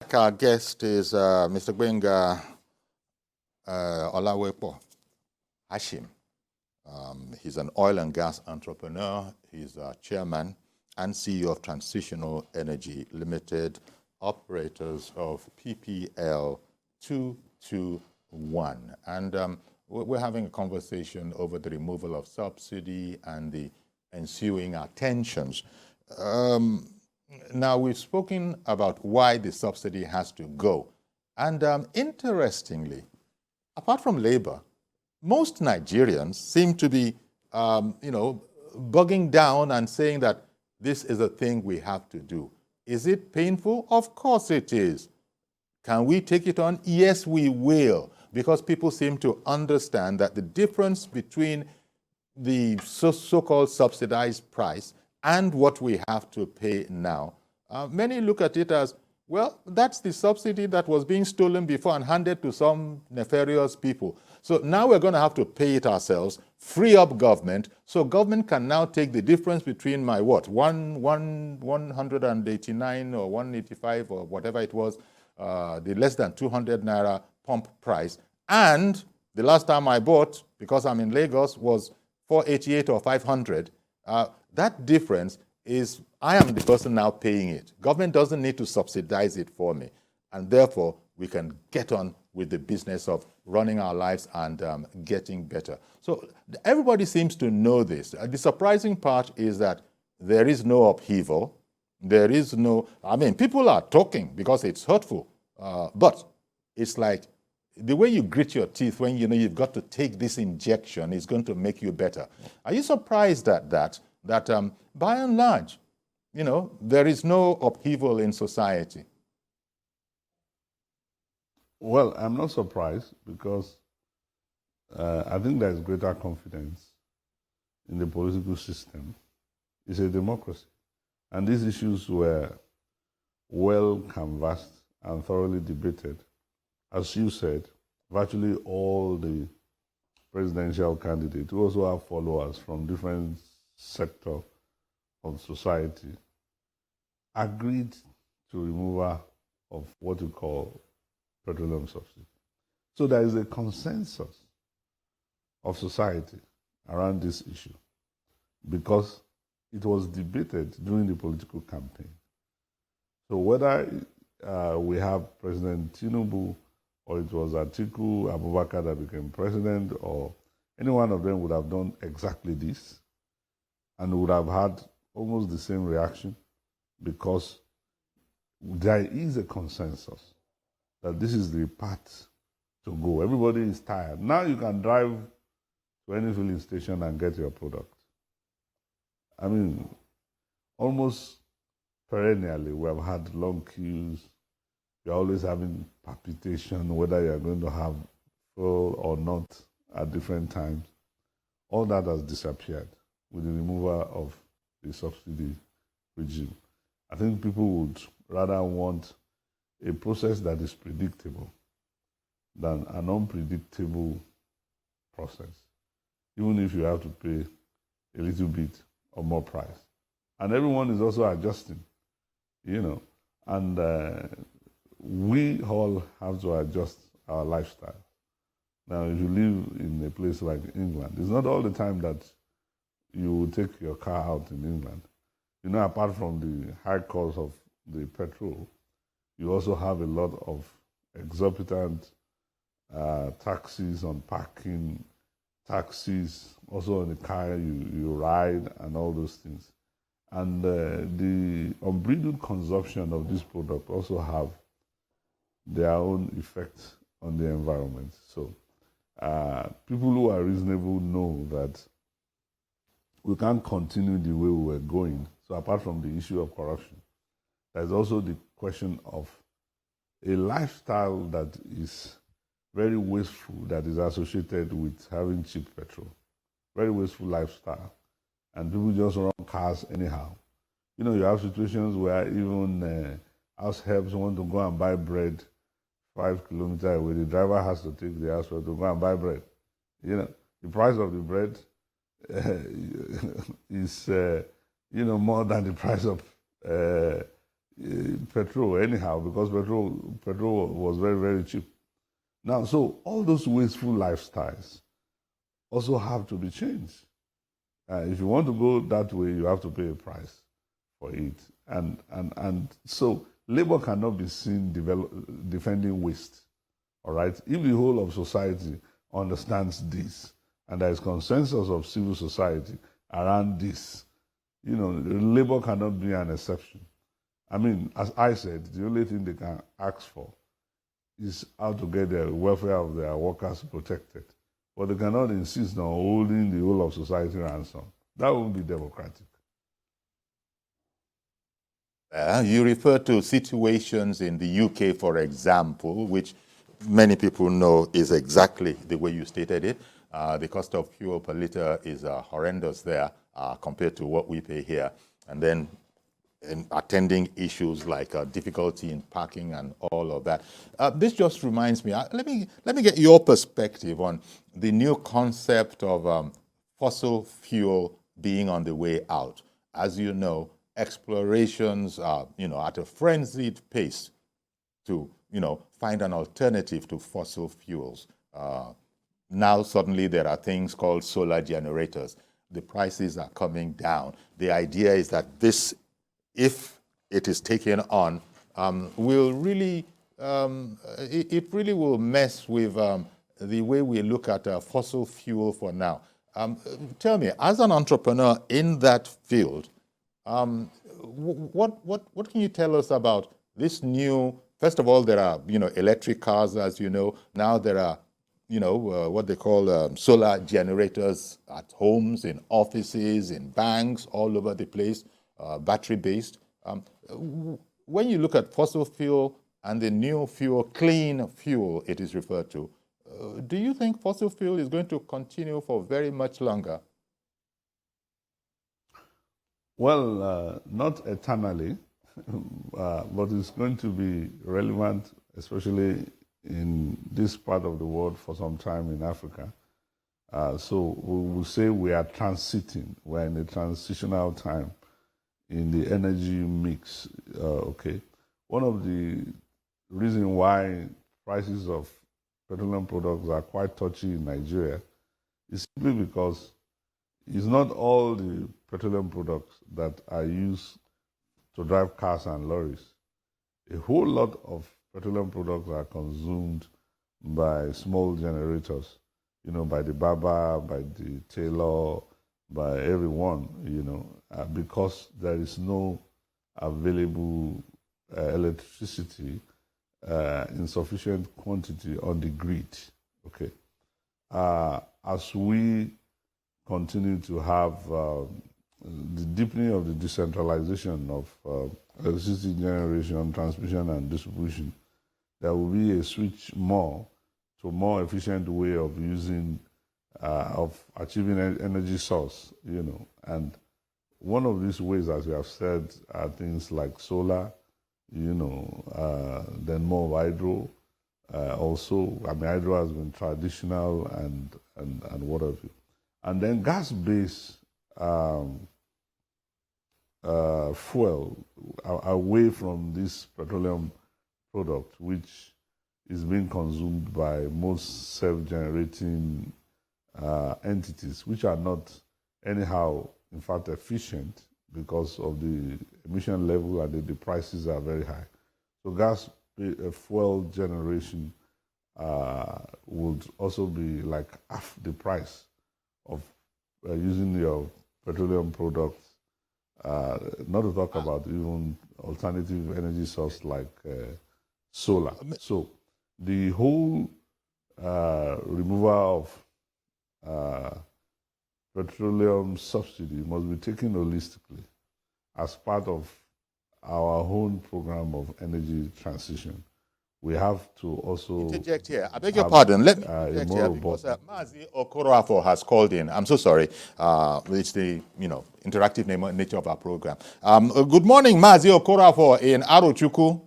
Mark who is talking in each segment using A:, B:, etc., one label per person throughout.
A: Our guest is Mr. Gbenga Olawepo, Hashim. He's an oil and gas entrepreneur. He's chairman and CEO of Transitional Energy Limited, operators of PPL 221. And we're having a conversation over the removal of subsidy and the ensuing tensions. Now, we've spoken about why the subsidy has to go. And interestingly, apart from labor, most Nigerians seem to be, bugging down and saying that this is a thing we have to do. Is it painful? Of course it is. Can we take it on? Yes, we will, because people seem to understand that the difference between the so-called subsidized price and what we have to pay now, many look at it as, well, that's the subsidy that was being stolen before and handed to some nefarious people. So now we're going to have to pay it ourselves, free up government, so government can now take the difference between my 189 or 185 or whatever it was, the less than 200 naira pump price, and the last time I bought, because I'm in Lagos, was 488 or 500. That difference is, I am the person now paying it. Government doesn't need to subsidize it for me. And therefore, we can get on with the business of running our lives and getting better. So everybody seems to know this. The surprising part is that there is no upheaval. There is no, people are talking because it's hurtful. But it's like the way you grit your teeth when you know you've got to take this injection is going to make you better. Are you surprised at that by and large, there is no upheaval in society?
B: Well, I'm not surprised because I think there's greater confidence in the political system. It's a democracy. And these issues were well canvassed and thoroughly debated. As you said, virtually all the presidential candidates who also have followers from different sectors of society agreed to removal of what we call petroleum subsidy. So there is a consensus of society around this issue because it was debated during the political campaign. So whether we have President Tinubu or it was Atiku Abubakar that became president, or any one of them would have done exactly this and would have had almost the same reaction because there is a consensus that this is the path to go. Everybody is tired. Now you can drive to any filling station and get your product. Almost perennially, we have had long queues. You're always having palpitation, whether you're going to have fuel or not at different times. All that has disappeared with the removal of the subsidy regime. I think people would rather want a process that is predictable than an unpredictable process, even if you have to pay a little bit or more price. And everyone is also adjusting, and we all have to adjust our lifestyle. Now, if you live in a place like England, it's not all the time that you will take your car out in England. Apart from the high cost of the petrol, you also have a lot of exorbitant taxes on parking, taxes also on the car you ride, and all those things. And the unbridled consumption of this product also have their own effects on the environment. So people who are reasonable know that we can't continue the way we were going. So apart from the issue of corruption, there's also the question of a lifestyle that is very wasteful, that is associated with having cheap petrol. Very wasteful lifestyle. And people just run cars anyhow. You have situations where even house helps want to go and buy bread 5 kilometers away. The driver has to take the house help to go and buy bread. The price of the bread is more than the price of petrol anyhow, because petrol was very, very cheap. Now, so all those wasteful lifestyles also have to be changed. If you want to go that way, you have to pay a price for it. And so labor cannot be seen defending waste. All right? If the whole of society understands this, and there is consensus of civil society around this, labor cannot be an exception. I mean, as I said, the only thing they can ask for is how to get the welfare of their workers protected. But they cannot insist on holding the whole of society ransom. That won't be democratic.
A: You refer to situations in the UK, for example, which many people know is exactly the way you stated it. The cost of fuel per liter is horrendous there compared to what we pay here. And then in attending issues like difficulty in parking and all of that. This just reminds me, let me get your perspective on the new concept of fossil fuel being on the way out. As you know, explorations are, at a frenzied pace to, find an alternative to fossil fuels. Now suddenly there are things called solar generators. The prices are coming down. The idea is that this, if it is taken on, will really, it really will mess with the way we look at fossil fuel for now. Tell me, as an entrepreneur in that field, what can you tell us about this new? First of all, there are electric cars, as you know. Now there are what they call solar generators at homes, in offices, in banks, all over the place, battery-based. When you look at fossil fuel and the new fuel, clean fuel it is referred to, do you think fossil fuel is going to continue for very much longer?
B: Well, not eternally, but it's going to be relevant, especially in this part of the world for some time in Africa. So we will say we are transiting, we're in a transitional time in the energy mix, okay. One of the reasons why prices of petroleum products are quite touchy in Nigeria is simply because it's not all the petroleum products that are used to drive cars and lorries. A whole lot of petroleum products are consumed by small generators, by the barber, by the tailor, by everyone, because there is no available electricity in sufficient quantity on the grid, okay? As we continue to have the deepening of the decentralization of electricity generation, transmission, and distribution, there will be a switch more to a more efficient way of using, of achieving energy source, and one of these ways, as we have said, are things like solar, then more of hydro. Also, hydro has been traditional and what have you. And then gas-based fuel away from this petroleum product, which is being consumed by most self-generating entities, which are not anyhow, in fact, efficient because of the emission level and the prices are very high. So gas fuel generation would also be like half the price of using your petroleum products, not to talk about even alternative energy source like solar. So the whole removal of petroleum subsidy must be taken holistically as part of our own program of energy transition. We have to also
A: interject here. I beg your pardon. Let me interject here because Mazi Okoroafo has called in. I'm so sorry. It's the interactive nature of our program. Good morning, Mazi Okoroafo in Arochukwu.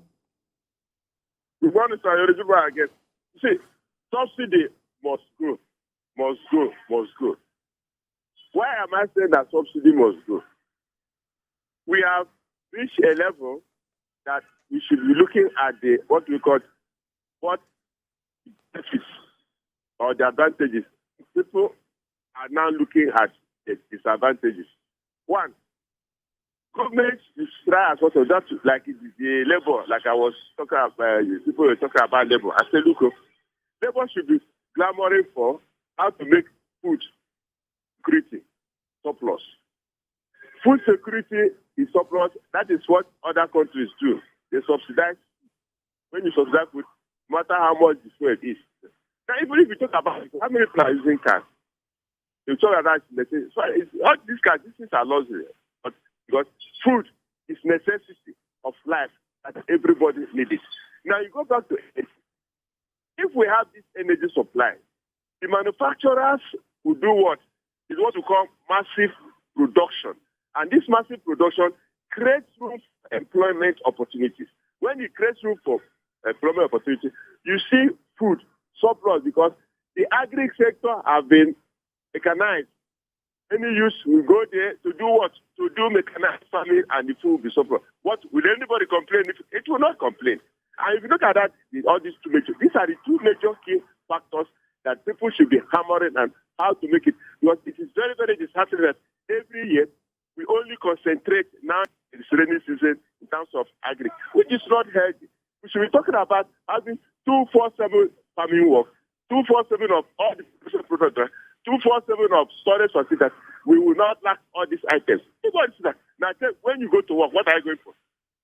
C: Good morning, sir. Yori again. See, subsidy must go, must go, must go. Why am I saying that subsidy must go? We have reached a level that we should be looking at what we call what benefits or the advantages. People are now looking at the disadvantages. One, government is try as well to that, like it is the labor, like I was talking about, people were talking about labor. I said, look, labor should be clamoring for how to make food security surplus. Food security is surplus. That is what other countries do. They subsidize. When you subsidize food, no matter how much the fuel is. Now, even if you talk about how many people are using cars, you talk about all these cars, these things are luxury. But because food is necessity of life that everybody needs it. Now, you go back to energy. If we have this energy supply, the manufacturers will do what? Is what we call massive production. And this massive production creates room for employment opportunities. When it creates room for employment opportunities, you see food surplus because the agri sector have been mechanized. Any use will go there to do what? To do mechanized farming and the food will be surplus. What will anybody complain? It will not complain. And if you look at that, all these these are the two major key factors that people should be hammering and how to make it. Because it is very, very disheartening that every year we only concentrate now in the rainy season in terms of agri, which is not healthy. We should be talking about having 247 farming work, 247 of all the products, 247 of storage facilities. We will not lack all these items. People see that. Now, when you go to work, what are you going for?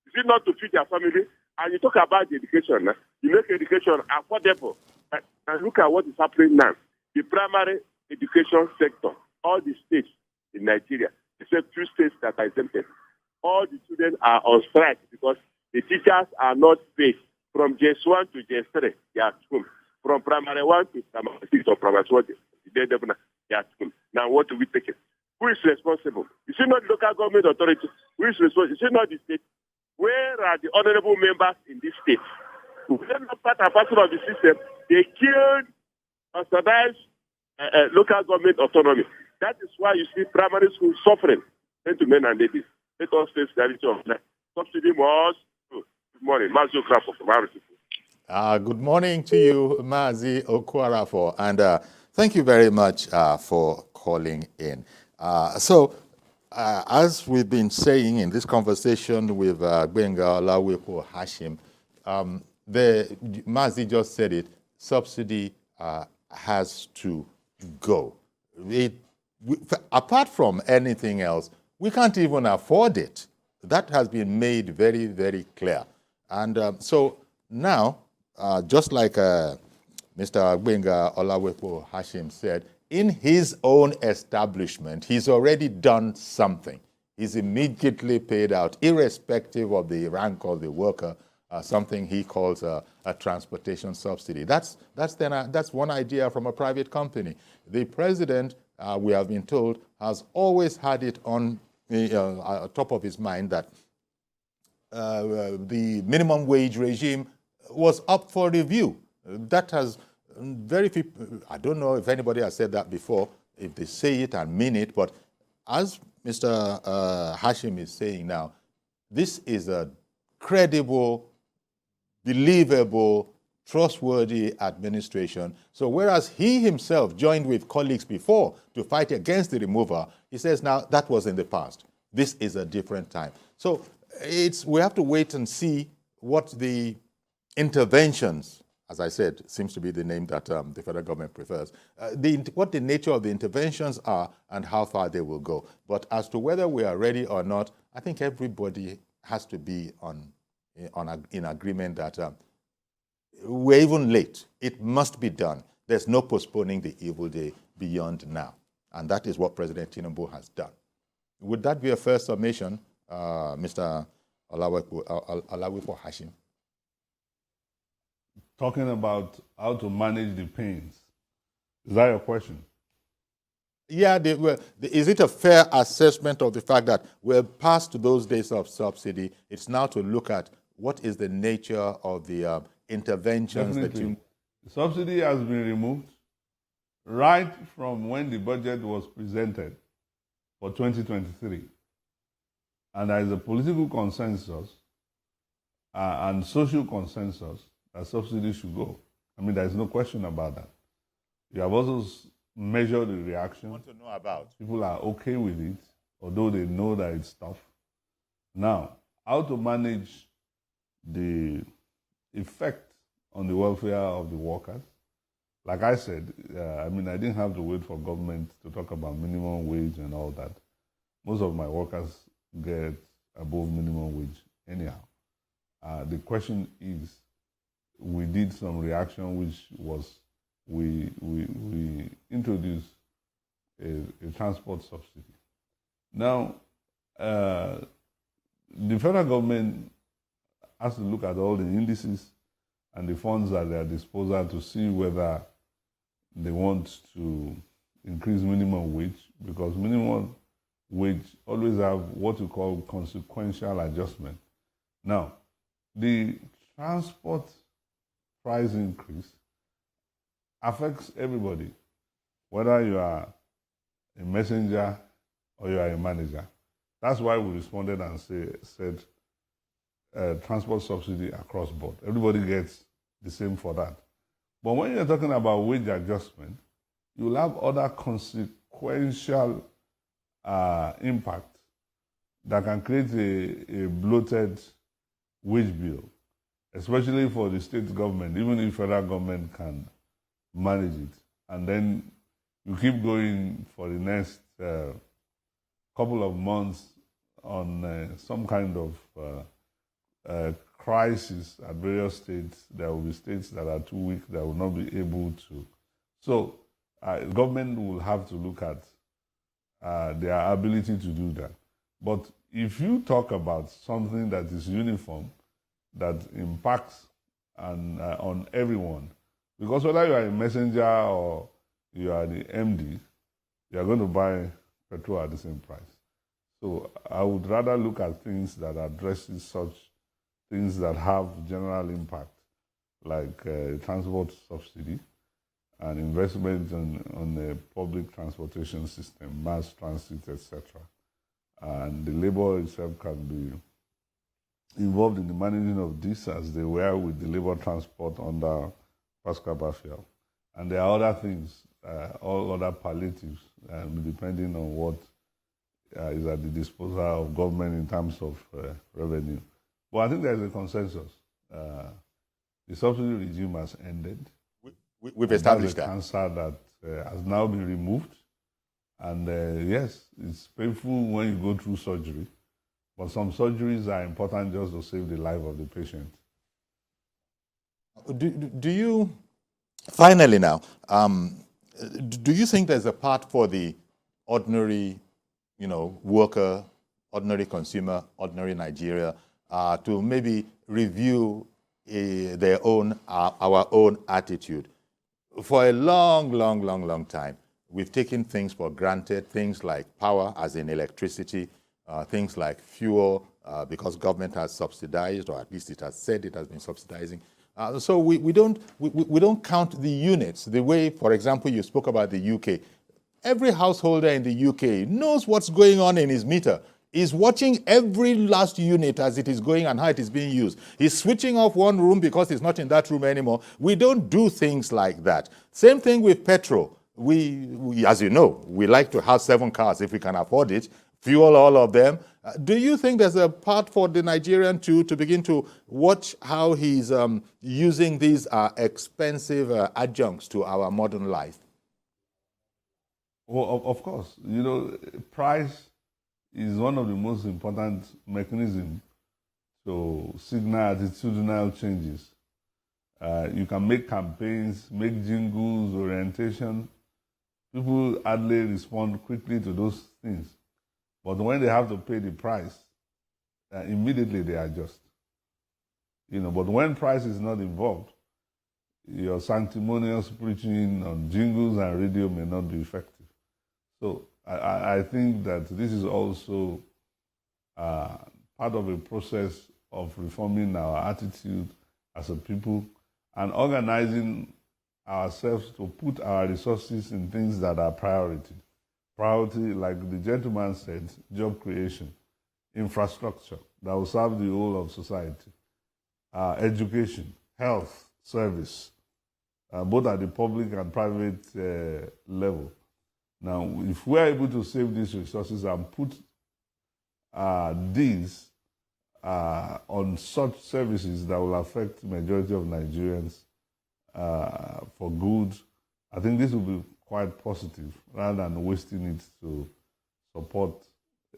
C: Is it not to feed your family? And you talk about the education. You make education affordable. And look at what is happening now. The primary education sector, all the states in Nigeria, except few states that are exempted, all the students are on strike because the teachers are not paid. From JS1 to JS3, they are at home. From primary 1 to primary 6 or primary 12, they are at home. Now, what do we take it? Who is responsible? Is it not the local government authority? Who is responsible? Is it not the state? Where are the honorable members in this state? Who are not part and parcel of the system? They killed or subsidized local government autonomy. That is why you see primary schools suffering. Gentlemen and ladies, let us face the reality of life. Subsidy must. Good morning, Mazi Okrafo from RTP.
A: Good morning to you, Mazi Okrafo, and thank you very much for calling in. As we've been saying in this conversation with Gbenga Olawepo Hashim, Mazi just said it, subsidy has to go. Apart from anything else, we can't even afford it. That has been made very, very clear. And so now, just like Mr. Gbenga Olawepo Hashim said, in his own establishment, he's already done something. He's immediately paid out, irrespective of the rank of the worker, something he calls a transportation subsidy. That's one idea from a private company. The president, we have been told, has always had it on top of his mind that the minimum wage regime was up for review. That has very few, I don't know if anybody has said that before, if they say it and mean it, but as Mr. Hashim is saying now, this is a credible, believable, trustworthy administration. So whereas he himself joined with colleagues before to fight against the removal, he says now that was in the past. This is a different time. So we have to wait and see what the interventions, as I said, seems to be the name that the federal government prefers, what the nature of the interventions are and how far they will go. But as to whether we are ready or not, I think everybody has to be in agreement that we're even late. It must be done. There's no postponing the evil day beyond now. And that is what President Tinubu has done. Would that be a fair summation, Mr. Olawepo Hashim?
B: Talking about how to manage the pains. Is that your question?
A: Yeah, is it a fair assessment of the fact that we're past those days of subsidy? It's now to look at what is the nature of the interventions that you...
B: The subsidy has been removed right from when the budget was presented for 2023. And there is a political consensus and social consensus that subsidies should go. I mean, there's no question about that. You have also measured the reaction.
A: I want to know about.
B: People are okay with it, although they know that it's tough. Now, how to manage the effect on the welfare of the workers? Like I said, I didn't have to wait for government to talk about minimum wage and all that. Most of my workers get above minimum wage anyhow. The question is, we did some reaction, which was we introduced a transport subsidy. Now, the federal government has to look at all the indices and the funds at their disposal to see whether they want to increase minimum wage, because minimum wage always have what we call consequential adjustment. Now, the transport price increase affects everybody, whether you are a messenger or you are a manager. That's why we responded and said transport subsidy across board. Everybody gets the same for that. But when you're talking about wage adjustment, you'll have other consequential impact that can create a bloated wage bill, especially for the state government, even if federal government can manage it. And then you keep going for the next couple of months on some kind of crisis at various states. There will be states that are too weak that will not be able to. So government will have to look at their ability to do that. But if you talk about something that is uniform, that impacts on everyone, because whether you are a messenger or you are the MD, you are going to buy petrol at the same price. So I would rather look at things that addresses such things that have general impact, like transport subsidy and investment on the public transportation system, mass transit, etc. And the labor itself can be involved in the managing of this, as they were with the labor transport under Pascal Bafiel. And there are other things, all other palliatives, depending on what is at the disposal of government in terms of revenue. But I think there is a consensus. The subsidy regime has ended.
A: We've established that.
B: Cancer that has now been removed. And yes, it's painful when you go through surgery, but some surgeries are important just to save the life of the patient.
A: Do you, finally now, do you think there's a part for the ordinary, worker, ordinary consumer, ordinary Nigeria, to maybe review our own attitude? For a long time, we've taken things for granted, things like power, as in electricity, things like fuel, because government has subsidized, or at least it has said it has been subsidizing. So we don't count the units the way, for example, you spoke about the UK. Every householder in the UK knows what's going on in his meter. He's watching every last unit as it is going and how it is being used. He's switching off one room because he's not in that room anymore. We don't do things like that. Same thing with petrol. We as you know, we like to have 7 cars if we can afford it, fuel all of them. Do you think there's a part for the Nigerian too to begin to watch how he's using these expensive adjuncts to our modern life?
B: Well, of course. Price is one of the most important mechanisms to signal attitudinal changes. You can make campaigns, make jingles, orientation. People hardly respond quickly to those things. But when they have to pay the price, immediately they adjust. But when price is not involved, your sanctimonious preaching on jingles and radio may not be effective. So I think that this is also part of a process of reforming our attitude as a people and organizing ourselves to put our resources in things that are priority. Priority, like the gentleman said, job creation, infrastructure that will serve the whole of society. education, health, service, both at the public and private level. Now, if we're able to save these resources and put these on such services that will affect the majority of Nigerians for good, I think this will be quite positive rather than wasting it to support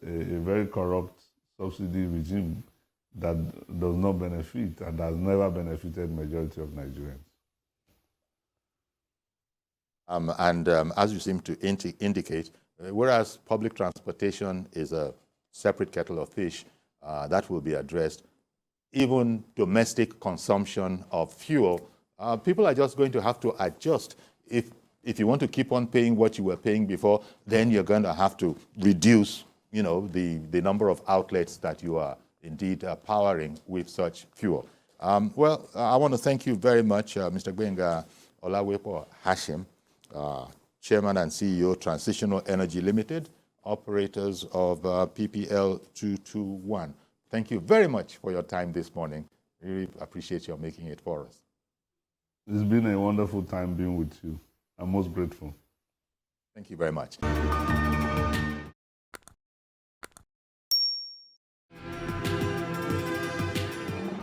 B: a very corrupt subsidy regime that does not benefit and has never benefited the majority of Nigerians.
A: As you seem to indicate, whereas public transportation is a separate kettle of fish, that will be addressed. Even domestic consumption of fuel, people are just going to have to adjust. If you want to keep on paying what you were paying before, then you're going to have to reduce, the number of outlets that you are indeed powering with such fuel. Well, I want to thank you very much, Mr. Gbenga Olawepo Hashim, Chairman and CEO, Transitional Energy Limited, operators of PPL 221. Thank you very much for your time this morning. Really appreciate your making it for us.
B: It's been a wonderful time being with you. I'm most grateful.
A: Thank you very much.